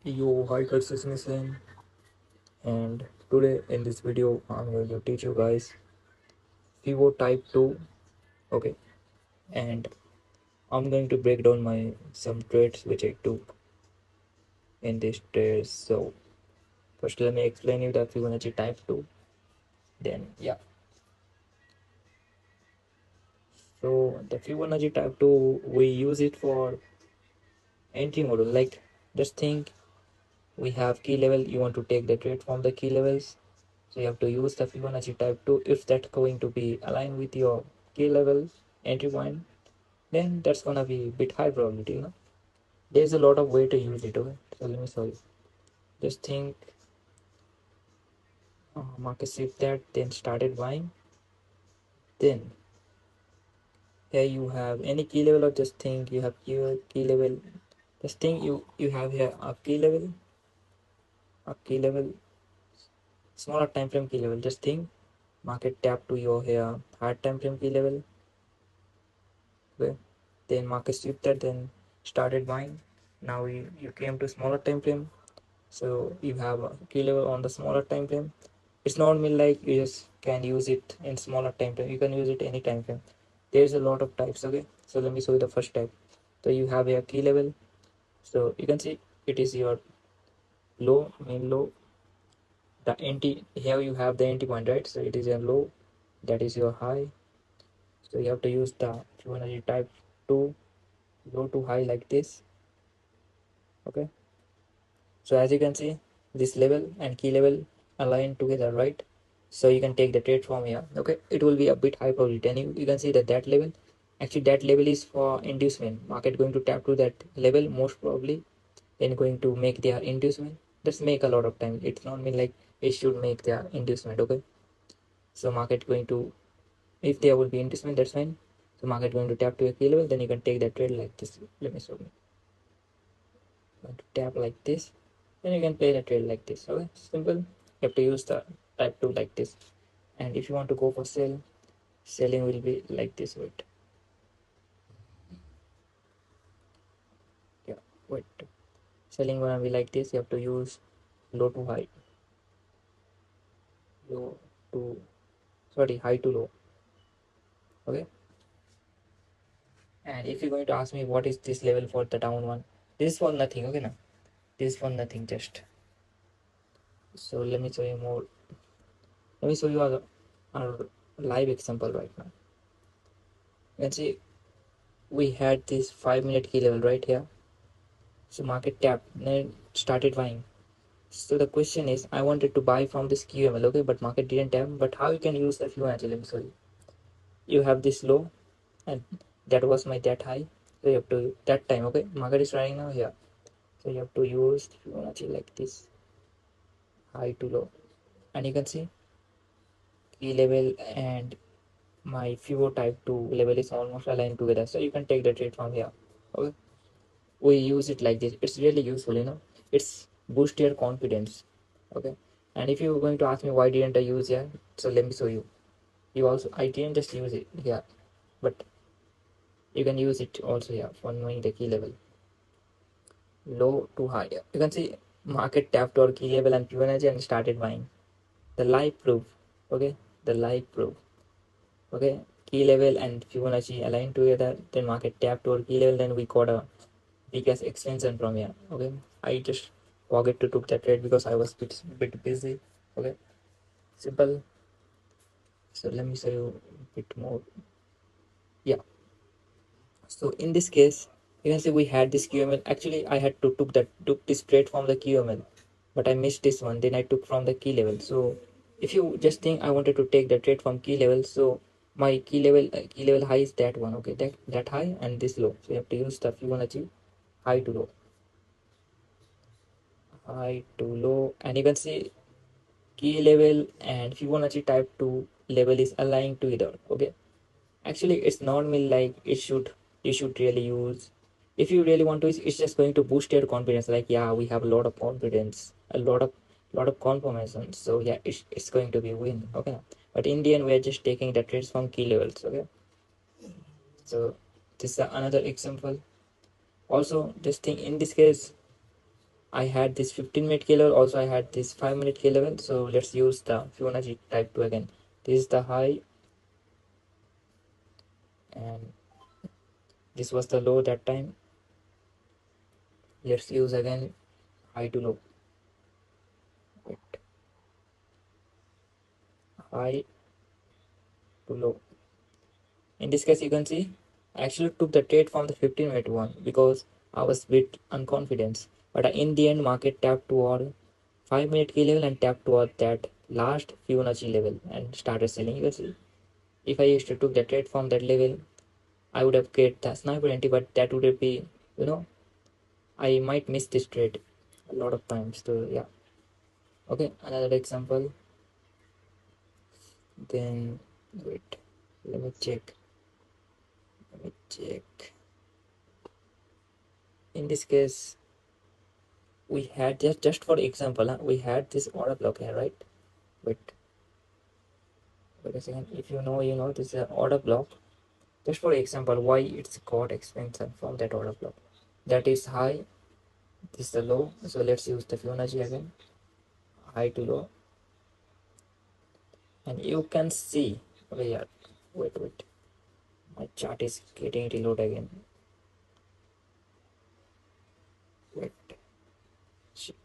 Yo, hi guys, this is Nissan, and today in this video I'm going to teach you guys Fibo type 2. Okay, and I'm going to break down my some trades which I took in this trade. So first let me explain you the Fibonacci type 2. Then so the Fibonacci type 2 we use it for entry model. Like just think we have key level, you want to take the trade from the key levels. So you have to use the Fibonacci type 2 if that's going to be aligned with your key level entry point, then that's gonna be a bit high probability. There's a lot of way to use it. Okay, so let me show you. Just think market shift that, then started buying, then here you have any key level, or just think you have key level. Just think you have here a key level smaller time frame key level. Just think market tap to your here hard time frame key level. Okay, then market shift that, then started buying. Now you came to smaller time frame, so you have a key level on the smaller time frame. It's not mean like you just can use it in smaller time frame, you can use it any time frame. There's a lot of types. Okay, so let me show you the first type. So you have a key level, so you can see it is your low, main low, the anti here you have the anti point, right? So it is a low, that is your high. So you have to use the Fibonacci type 2, low to high, like this. Okay, so as you can see, this level and key level align together, right? So you can take the trade from here. Okay, it will be a bit high probability, and you can see that level, actually that level is for inducement. Market going to tap to that level most probably, then going to make their inducement. That's make a lot of time. It's not mean like it should make their inducement. Okay, so market going to, if there will be inducement, that's fine. So market going to tap to a key level, then you can take that trade like this. Let me show you. Going to tap like this, then you can play the trade like this. Okay, simple. You have to use the type 2 like this. And if you want to go for sell, selling will be like this. Wait, selling gonna be like this. You have to use low to high, low to, sorry, high to low. Okay, and if you're going to ask me what is this level for the down one, this is for nothing. Okay, now this is for nothing, just. So let me show you more. Let me show you a live example right now. You can see we had this 5-minute key level right here. So market tap, then started buying. So the question is, I wanted to buy from this QML, okay, but market didn't tap. But how you can use the Fibonacci? Let me show you. You have this low, and that was my that high. So you have to that time, okay. Market is running now here, so you have to use Fibonacci like this, high to low, and you can see key level and my Fibo type 2 level is almost aligned together. So you can take the trade from here. Okay, we use it like this. It's really useful. It's boost your confidence. Okay, and if you're going to ask me why didn't I use here, so let me show you. I didn't just use it here, but you can use it also here for knowing the key level, low to high. You can see market tapped our key level and Fibonacci and started buying. The live proof. Okay, the live proof. Okay, key level and Fibonacci aligned together, then market tapped our key level, then we got a biggest extension from here. Okay, I just forget to took that trade because I was bit busy. Okay, simple. So let me show you a bit more. Yeah, so in this case, you can see we had this QML. Actually, I had to took this trade from the QML, but I missed this one. Then I took from the key level. So if you just think I wanted to take the trade from key level, so my key level high is that one. Okay, that high and this low. So you have to use the Fibonacci high to low, high to low, and you can see key level and Fibonacci type 2 level is aligned together. Okay, actually it's not mean like you should really use. If you really want to, it's just going to boost your confidence, like yeah, we have a lot of confidence, a lot of confirmation, so yeah, it's going to be win. Okay, but in the end we are just taking the trades from key levels. Okay, so this is another example. Also, this thing in this case, I had this 15-minute key level, also I had this 5-minute key level. So let's use the Fibonacci type 2 again. This is the high and this was the low that time. Let's use again high to low. Wait. High to low. In this case, you can see I actually took the trade from the 15-minute one because I was a bit unconfident. But in the end, market tapped toward 5-minute key level and tapped toward that last Fibonacci level and started selling. You can see if I used to took the trade from that level, I would have get the sniper entry, but that would be, you know, I might miss this trade a lot of times. So yeah. Okay, another example. Then wait, let me check. Let me check. In this case, we had just for example, we had this order block here, right? Wait, wait a second. If you know, you know this is an order block. Just for example, why it's got expansion from that order block. That is high. This is the low. So let's use the Fibonacci again. High to low, and you can see. Okay, yeah. Wait. My chart is getting reload again. Wait. Shit.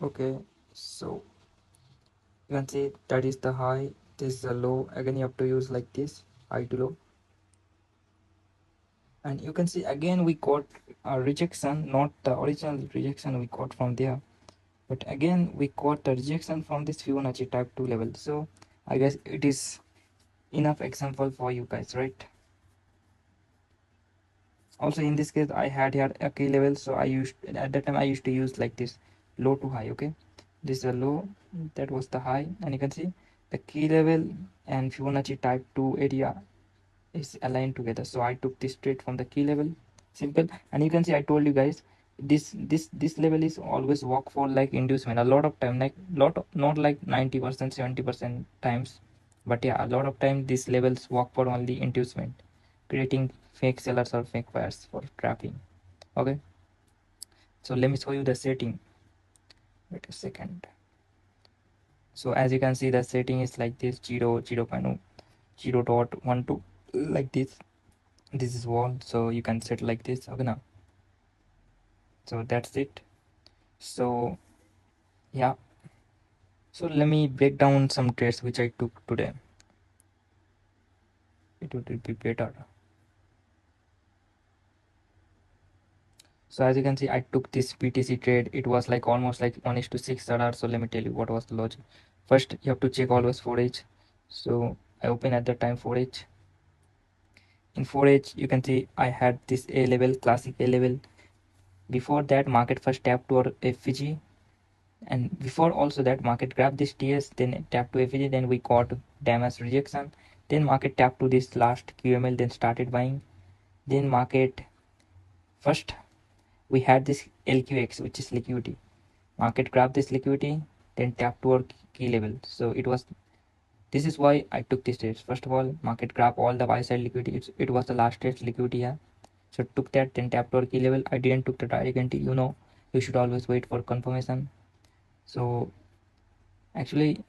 Okay, so you can see that is the high, this is the low. Again, you have to use like this, high to low. And you can see again we got a rejection, not the original rejection we got from there, but again we got the rejection from this Fibonacci type 2 level. So I guess it is enough example for you guys, right? Also in this case I had here a key level, so I used at that time I used to use like this, low to high. Okay, this is a low, that was the high, and you can see the key level and Fibonacci type 2 area is aligned together. So I took this trade from the key level, simple. And you can see I told you guys this level is always work for like inducement a lot of time, like lot of, not like 90% 70% times, but yeah, a lot of time these levels work for only inducement, creating fake sellers or fake buyers for trapping. Okay, so let me show you the setting. Wait a second. So as you can see the setting is like this, 0.12 like this. This is wall, so you can set like this. Okay, now so that's it. So yeah, so let me break down some trades which I took today. It would be better. So as you can see I took this BTC trade. It was like almost like 1:6 ZR. So let me tell you what was the logic. First you have to check always 4H. So I open at the time 4H. In 4H you can see I had this A level, classic A level. Before that market first tapped to FG, and before also that market grabbed this TS, then tap to FG, then we got damage rejection, then market tapped to this last QML, then started buying. Then market first we had this LQX, which is liquidity. Market grabbed this liquidity, then tapped to our key level. So it was, this is why I took this trade. First of all, market grabbed all the buy side liquidity. It was the last trade liquidity here. So took that, then tapped to our key level. I didn't took the direct entry. You know, you should always wait for confirmation. So actually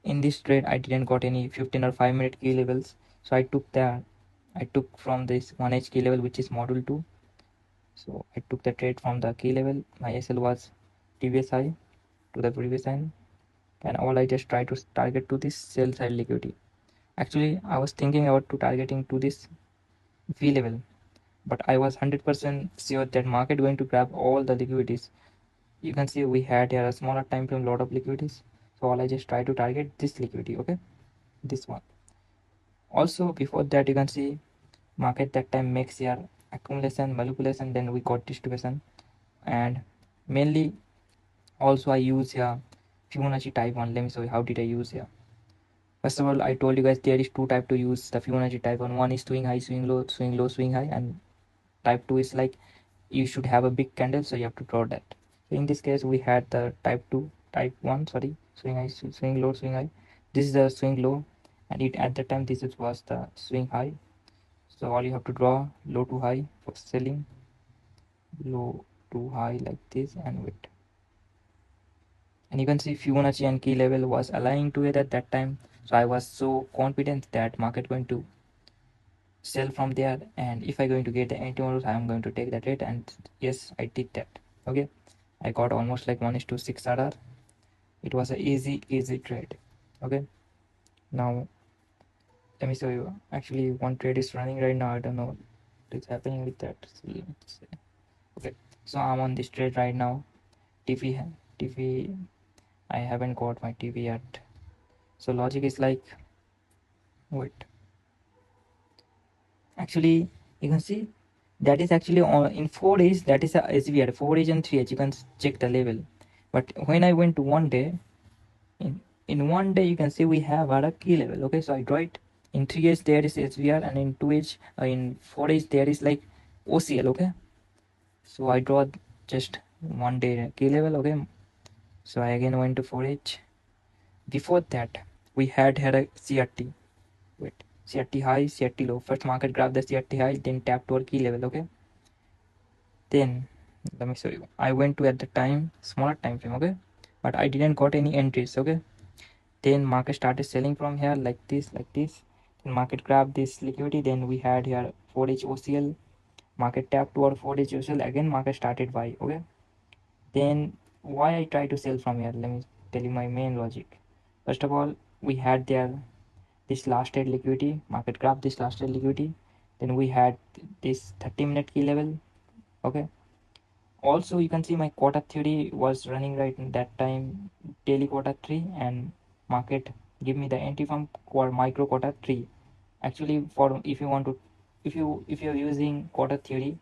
in this trade I didn't got any 15 or 5-minute key levels, so I took from this 1H key level, which is module 2. So I took the trade from the key level. My SL was previous high to the previous high. and all I just try to target to this sell side liquidity. Actually, I was thinking about to targeting to this V level, but I was 100% sure that market going to grab all the liquidities. You can see we had here a smaller time frame, lot of liquidities. So all I just try to target this liquidity, okay, this one. Also before that, you can see market that time makes here accumulation, manipulation, then we got distribution, and mainly also I use here Fibonacci type 1. Let me show you how did I use here. First of all, I told you guys there is two type to use the Fibonacci type 1. One is swing high, swing low, swing low, swing high, and type 2 is like you should have a big candle, so you have to draw that. So in this case we had the type 1, sorry, swing high, swing low, swing high. This is the swing low, and it at the time this was the swing high. So all you have to draw low to high for selling, low to high like this, and wait. And you can see Fibonacci and key level was aligning together at that time, so I was so confident that market going to sell from there, and if I going to get the anti models, I am going to take that rate. And yes, I did that. Okay, I got almost like 1:6 RR. It was a easy trade. Okay, now let me show you. Actually, one trade is running right now. I don't know what is happening with that. So let's see. Okay, so I'm on this trade right now. TV, I haven't got my TV yet. So logic is like, wait, actually you can see that is actually on in 4 days, that is a SVR 4 days and 3 days. You can check the level. But when I went to 1 day, in 1 day you can see we have a key level. Okay, so I draw it. In 3 days there is SVR, and in 2 days, in 4 days there is like OCL. Okay, so I draw just 1 day key level. Okay, so I again went to 4 days. Before that we had a CRT. Wait, CRT high, CRT low. First market grab the CRT high, then tap toward key level. Okay, then let me show you. I went to at the time smaller time frame. Okay, but I didn't got any entries. Okay, then market started selling from here like this, then market grabbed this liquidity. Then we had here 4H OCL, market tapped toward 4H OCL, again market started buy. Okay, then why I try to sell from here, let me tell you my main logic. First of all, we had there this last trade liquidity, market grabbed this last trade liquidity, then we had this 30-minute key level. Okay, also you can see my quarter theory was running right in that time, daily quarter 3, and market give me the entry from micro quarter 3. Actually, for if you want to, if you're using quarter theory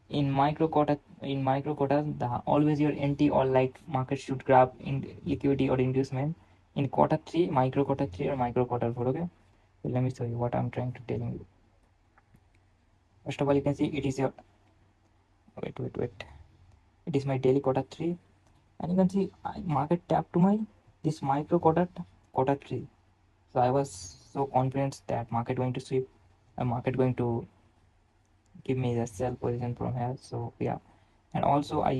in micro quarter, the always your entry or like market should grab in liquidity or inducement in quarter 3, micro quarter 3 or micro quarter 4. Okay, so let me show you what I'm trying to tell you. First of all, you can see it is your wait, it is my daily quarter 3, and you can see market tap to my this micro quarter 3. So I was so confident that market going to sweep, and market going to give me the sell position from here. So yeah, and also I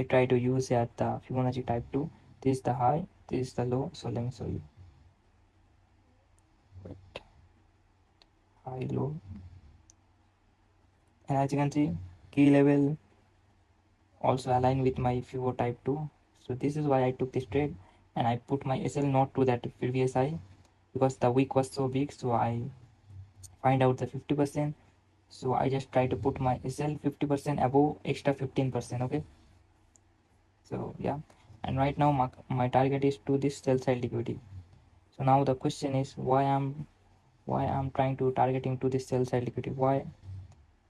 try to use at the Fibonacci type 2. This is the high, this is the low. So let me show you. Wait, high, low, and as you can see, key level also align with my Fibo type 2. So this is why I took this trade, and I put my SL not to that previous high because the wick was so big. So I find out the 50%. So I just try to put my SL 50% above extra 15%. Okay, so yeah, and right now my target is to this sell side liquidity. So now the question is why I'm trying to targeting to this sell side liquidity. Why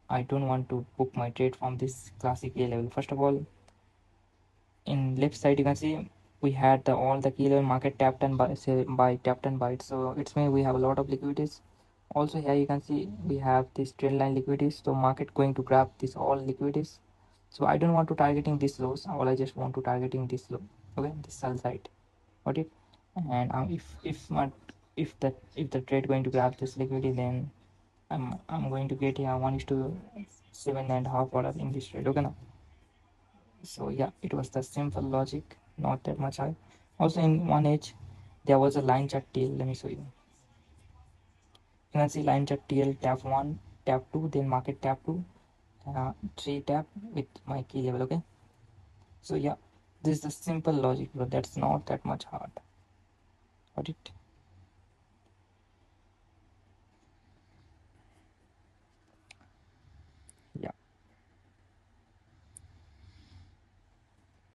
I don't want to book my trade from this classic A level. First of all, in left side you can see we had all the key level market tapped and by tapped and buy. So it's mean we have a lot of liquidities. Also here you can see we have this trend line liquidities. So market going to grab this all liquidities. So I don't want to targeting this lows. All I just want to targeting this low. Okay, this sell side. Got it? And if the trade going to grab this liquidity, then I'm going to get here 1:7.5 in this trade. Okay now. So yeah, it was the simple logic, not that much high. Also in one edge there was a line chart TL. Let me show you. You can see line chart TL tap 1, tap 2, then market tap 2, 3 tap with my key level. Okay, so yeah, this is the simple logic, but that's not that much hard. it.